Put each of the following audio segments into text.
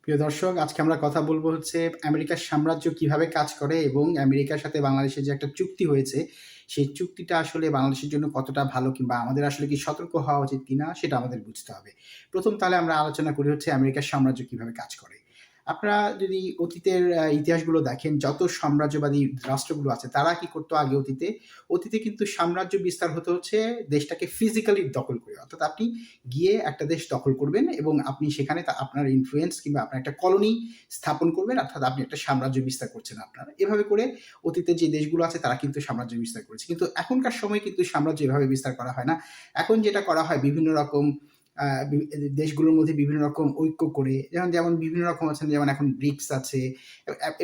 প্রিয় দর্শক, আজকে আমরা কথা বলবো হচ্ছে আমেরিকার সাম্রাজ্য কিভাবে কাজ করে এবং আমেরিকার সাথে বাংলাদেশের যে একটা চুক্তি হয়েছে, সেই চুক্তিটা আসলে বাংলাদেশের জন্য কতটা ভালো কিংবা আমাদের আসলে কি সতর্ক হওয়া উচিত কিনা সেটা আমাদের বুঝতে হবে। প্রথম তাহলে আমরা আলোচনা করি হচ্ছে আমেরিকার সাম্রাজ্য কিভাবে কাজ করে। আপনারা যদি অতীতের ইতিহাসগুলো দেখেন, যত সাম্রাজ্যবাদী রাষ্ট্রগুলো আছে তারা কি করতো আগে অতীতে? অতীতে কিন্তু সাম্রাজ্য বিস্তার হতে হচ্ছে দেশটাকে ফিজিক্যালি দখল করে। অর্থাৎ আপনি গিয়ে একটা দেশ দখল করবেন এবং আপনি সেখানে আপনার ইনফ্লুয়েন্স কিংবা আপনার একটা কলোনি স্থাপন করবেন, অর্থাৎ আপনি একটা সাম্রাজ্য বিস্তার করছেন আপনার। এভাবে করে অতীতে যে দেশগুলো আছে তারা কিন্তু সাম্রাজ্য বিস্তার করেছে। কিন্তু এখনকার সময় কিন্তু সাম্রাজ্য এভাবে বিস্তার করা হয় না। এখন যেটা করা হয় বিভিন্ন রকম আ বি দেশগুলোর মধ্যে বিভিন্ন রকম ঐক্য করে, যেমন বিভিন্ন রকম আছেন, যেমন এখন ব্রিক্স আছে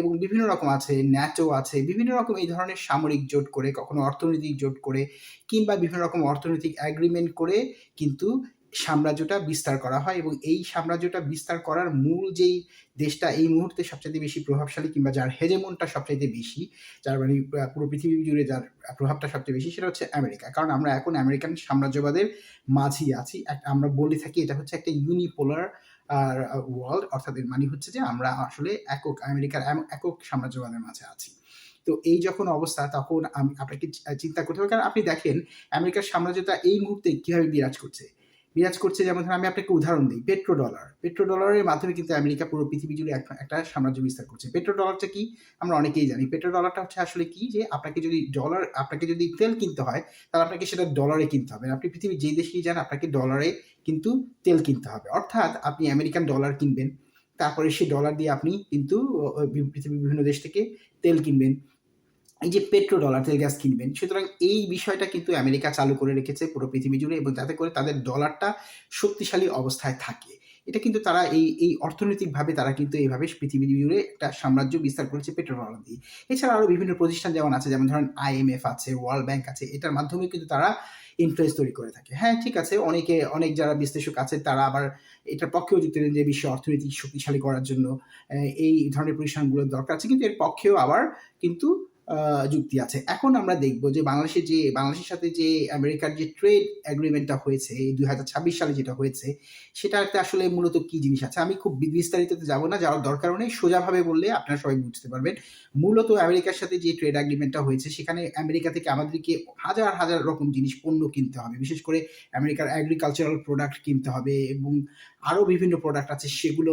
এবং বিভিন্ন রকম আছে, ন্যাটো আছে। বিভিন্ন রকম এই ধরনের সামরিক জোট করে, কখনো অর্থনৈতিক জোট করে কিংবা বিভিন্ন রকম অর্থনৈতিক এগ্রিমেন্ট করে কিন্তু সাম্রাজ্যটা বিস্তার করা হয় এবং এই সাম্রাজ্যটা বিস্তার করার মূল যেই দেশটা এই মুহূর্তে সবচাইতে বেশি প্রভাবশালী কিংবা যার হেজেমনটা সবচাইতে বেশি, যার মানে পুরো পৃথিবী জুড়ে যার প্রভাবটা সবচেয়ে বেশি, সেটা হচ্ছে আমেরিকা। কারণ আমরা এখন আমেরিকান সাম্রাজ্যবাদের মাঝেই আছি। আমরা বলে থাকি এটা হচ্ছে একটা ইউনিপোলার আর ওয়ার্ল্ড, অর্থাৎ এর মানে হচ্ছে যে আমরা আসলে আমেরিকার একক সাম্রাজ্যবাদের মাঝে আছি। তো এই যখন অবস্থা তখন আপনাকে চিন্তা করতে হবে, কারণ আপনি দেখেন আমেরিকার সাম্রাজ্যটা এই মুহূর্তে কিভাবে বিরাজ করছে। যেমন ধরুন আমি আপনাকে উদাহরণ দিই, পেট্রো ডলারের মাধ্যমে কিন্তু আমেরিকা পুরো পৃথিবী জুড়ে একটা সাম্রাজ্য বিস্তার করছে। পেট্রো ডলারটা কি আমরা অনেকেই জানি। পেট্রো ডলারটা হচ্ছে আসলে কি, যে আপনাকে যদি তেল কিনতে হয় তাহলে আপনাকে সেটা ডলারে কিনতে হবে। আপনি পৃথিবীর যেই দেশেই যান আপনাকে ডলারে কিন্তু তেল কিনতে হবে। অর্থাৎ আপনি আমেরিকান ডলার কিনবেন, তারপরে সেই ডলার দিয়ে আপনি কিন্তু পৃথিবীর বিভিন্ন দেশ থেকে তেল কিনবেন। এই যে পেট্রো ডলার, তেল গ্যাস কিনবেন। সুতরাং এই বিষয়টা কিন্তু আমেরিকা চালু করে রেখেছে পুরো পৃথিবী জুড়ে, এবং যাতে করে তাদের ডলারটা শক্তিশালী অবস্থায় থাকে। এটা কিন্তু তারা এই অর্থনৈতিকভাবে তারা কিন্তু এইভাবে পৃথিবী জুড়ে একটা সাম্রাজ্য বিস্তার করেছে পেট্রো ডলার দিয়ে। এছাড়া আরো বিভিন্ন প্রতিষ্ঠান যেমন আছে, যেমন ধরেন IMF আছে, ওয়ার্ল্ড ব্যাংক আছে। এটার মাধ্যমে কিন্তু তারা ইনফ্লুয়েন্স তৈরি করে থাকে। হ্যাঁ, ঠিক আছে, অনেক যারা বিশ্লেষক আছে তারা আবার এটার পক্ষেও যুক্তি দেন যে বিশ্ব অর্থনীতি শক্তিশালী করার জন্য এই ধরনের প্রতিষ্ঠানগুলোর দরকার আছে। কিন্তু এর পক্ষেও আবার কিন্তু যুক্তি আছে। এখন আমরা দেখব যে বাংলাদেশের সাথে যে আমেরিকার যে ট্রেড এগ্রিমেন্টটা হয়েছে এই ২০২৬ সালে যেটা হয়েছে, সেটাতে আসলে মূলত কি জিনিস আছে? আমি খুব বিস্তারিততে যাব না, যাওয়ার দরকারও নেই। সোজাভাবে বললে আপনারা সবাই বুঝতে পারবেন। মূলত আমেরিকার সাথে যে ট্রেড এগ্রিমেন্টটা হয়েছে, সেখানে আমেরিকা থেকে আমাদেরকে হাজার রকম পণ্য কিনতে হবে। বিশেষ করে আমেরিকার এগ্রিকালচারাল প্রোডাক্ট কিনতে হবে এবং আরো বিভিন্ন প্রোডাক্ট আছে, সেগুলো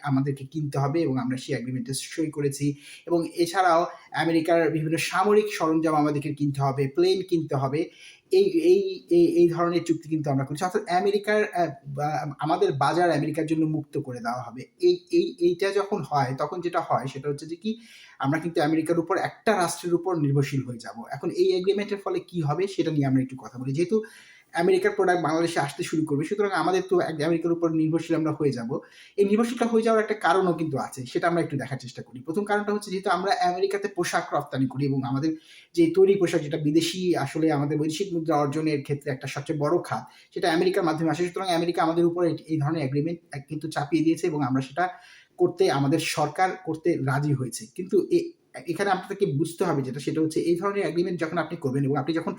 আমাদেরকে কিনতে হবে এবং আমরা সেই এগ্রিমেন্টে সই করেছি। এবং এছাড়াও আমেরিকার বিভিন্ন সামরিক সরঞ্জাম আমাদেরকে কিনতে হবে, প্লেন কিনতে হবে। এই এই এই এই ধরনের চুক্তি কিন্তু আমরা করছি। অর্থাৎ আমাদের বাজার আমেরিকার জন্য মুক্ত করে দেওয়া হবে। এইটা যখন হয়, তখন যেটা হয় সেটা হচ্ছে যে কি, আমরা কিন্তু আমেরিকার উপর একটা রাষ্ট্রের উপর নির্ভরশীল হয়ে যাব। এখন এই এগ্রিমেন্টের ফলে কি হবে সেটা নিয়ে আমরা একটু কথা বলি। যেহেতু আমেরিকার প্রোডাক্ট বাংলাদেশে আসতে শুরু করবে, সুতরাং আমাদের তো আমেরিকার উপর নির্ভরশীল আমরা হয়ে যাব। এই নির্ভরশীলটা হয়ে যাওয়ার একটা কারণও কিন্তু আছে, সেটা আমরা একটু দেখার চেষ্টা করি। প্রথম কারণটা হচ্ছে, যেহেতু আমরা আমেরিকাতে পোশাক রপ্তানি করি এবং আমাদের যে তৈরি পোশাক, যেটা বিদেশি আসলে আমাদের বৈদেশিক মুদ্রা অর্জনের ক্ষেত্রে একটা সবচেয়ে বড় খাত, সেটা আমেরিকার মাধ্যমে আসে। সুতরাং আমেরিকা আমাদের উপর এই ধরনের এগ্রিমেন্ট কিন্তু চাপিয়ে দিয়েছে এবং আমরা সেটা করতে, আমাদের সরকার করতে রাজি হয়েছে। কিন্তু এখানে আপনাকে বুঝতে হবে সেটা হচ্ছে, এই ধরনের এগ্রিমেন্ট যখন আপনি করবেন এবং আপনি যখন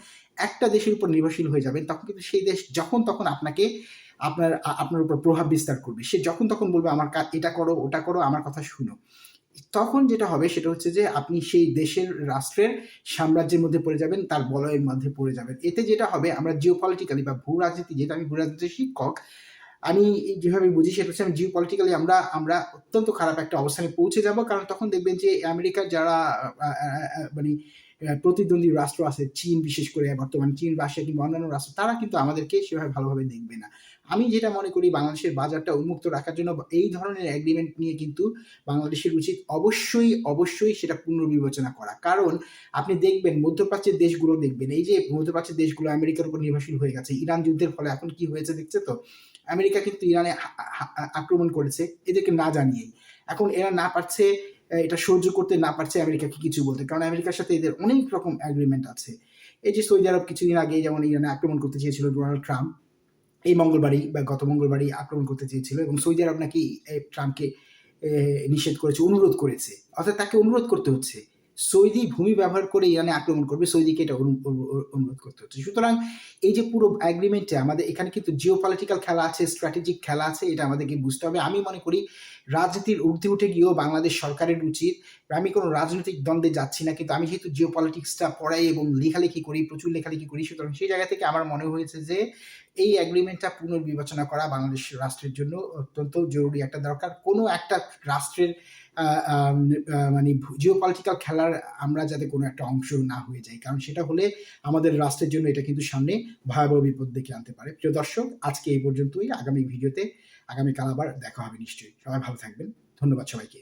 একটা দেশের উপর নির্ভরশীল হয়ে যাবেন, তখন কিন্তু সেই দেশ যখন তখন আপনার উপর প্রভাব বিস্তার করবে। সে যখন তখন বলবে আমার এটা করো, ওটা করো, আমার কথা শুনো। তখন যেটা হবে সেটা হচ্ছে যে আপনি সেই দেশের রাষ্ট্রের সাম্রাজ্যের মধ্যে পড়ে যাবেন, তার বলয়ের মধ্যে পড়ে যাবেন। এতে যেটা হবে, আমরা জিওপলিটিক্যালি বা ভূরাজনীতি, যেহেতু আমি ভূরাজনীতির শিক্ষক, আমি যেভাবে বুঝি সেটা হচ্ছে, আমি জিওপলিটিক্যালি আমরা অত্যন্ত খারাপ একটা অবস্থানে পৌঁছে যাব। কারণ তখন দেখবেন যে আমেরিকার যারা মানে প্রতিদ্বন্দ্বী রাষ্ট্র আছে, চীন বিশেষ করে, বর্তমানে চীন, রাশিয়া কিংবা অন্যান্য রাষ্ট্র, তারা কিন্তু আমাদেরকে সেভাবে ভালোভাবে দেখবে না। আমি যেটা মনে করি, বাংলাদেশের বাজারটা উন্মুক্ত রাখার জন্য এই ধরনের এগ্রিমেন্ট নিয়ে কিন্তু বাংলাদেশের উচিত অবশ্যই সেটা পুনর্বিবেচনা করা। কারণ আপনি দেখবেন মধ্যপ্রাচ্যের দেশগুলো, দেখবেন এই যে মধ্যপ্রাচ্যের দেশগুলো আমেরিকার উপর নির্ভরশীল হয়ে গেছে। ইরান যুদ্ধের ফলে এখন কি হয়েছে দেখছে তো? আমেরিকা কিন্তু ইরানে আক্রমণ করেছে এদেরকে না জানিয়েই। এখন এরা না পারছে, এটা সহ্য করতে না পারছে আমেরিকাকে কিছু বলতে, কারণ আমেরিকার সাথে এদের অনেক রকম এগ্রিমেন্ট আছে। এই যে সৌদি আরব কিছুদিন আগে যেমন ইরানে আক্রমণ করতে চেয়েছিল ডোনাল্ড ট্রাম্প, এই মঙ্গলবারই বা গত মঙ্গলবারই আক্রমণ করতে চেয়েছিল, এবং সৌদি আরব নাকি ট্রাম্পকে নিষেধ করেছে, অনুরোধ করেছে। অর্থাৎ তাকে অনুরোধ করতে হচ্ছে সৌদি ভূমি ব্যবহার করে ইরানে আক্রমণ করবে, সৌদিকে এটা অনুরোধ করতে হচ্ছে। সুতরাং এই যে পুরো এগ্রিমেন্টে আমাদের এখানে কিন্তু জিওপলিটিক্যাল খেলা আছে, স্ট্র্যাটেজিক খেলা আছে, এটা আমাদেরকে বুঝতে হবে। আমি মনে করি রাজনীতির ঊর্ধ্বে উঠে গিয়েও বাংলাদেশ সরকারের উচিত, আমি কোনো রাজনৈতিক দ্বন্দ্বে যাচ্ছি না, কিন্তু আমি যেহেতু জিওপলিটিক্সটা পড়াই এবং লেখালেখি করি, প্রচুর লেখালেখি করি, সুতরাং সেই জায়গা থেকে আমার মনে হয়েছে যে এই এগ্রিমেন্টটা পুনর্বিবেচনা করা বাংলাদেশ রাষ্ট্রের জন্য অত্যন্ত জরুরি একটা দরকার। কোনো একটা রাষ্ট্রের মানে জিওপলিটিক্যাল খেলার আমরা যাতে কোনো একটা অংশ না হয়ে যাই, কারণ সেটা হলে আমাদের রাষ্ট্রের জন্য এটা কিন্তু সামনে ভয়াবহ বিপদ ডেকে আনতে পারে। প্রিয় দর্শক, আজকে এই পর্যন্তই। আগামী ভিডিওতে আগামীকাল আবার দেখা হবে নিশ্চয়ই। সবাই ভালো থাকবেন। ধন্যবাদ সবাইকে।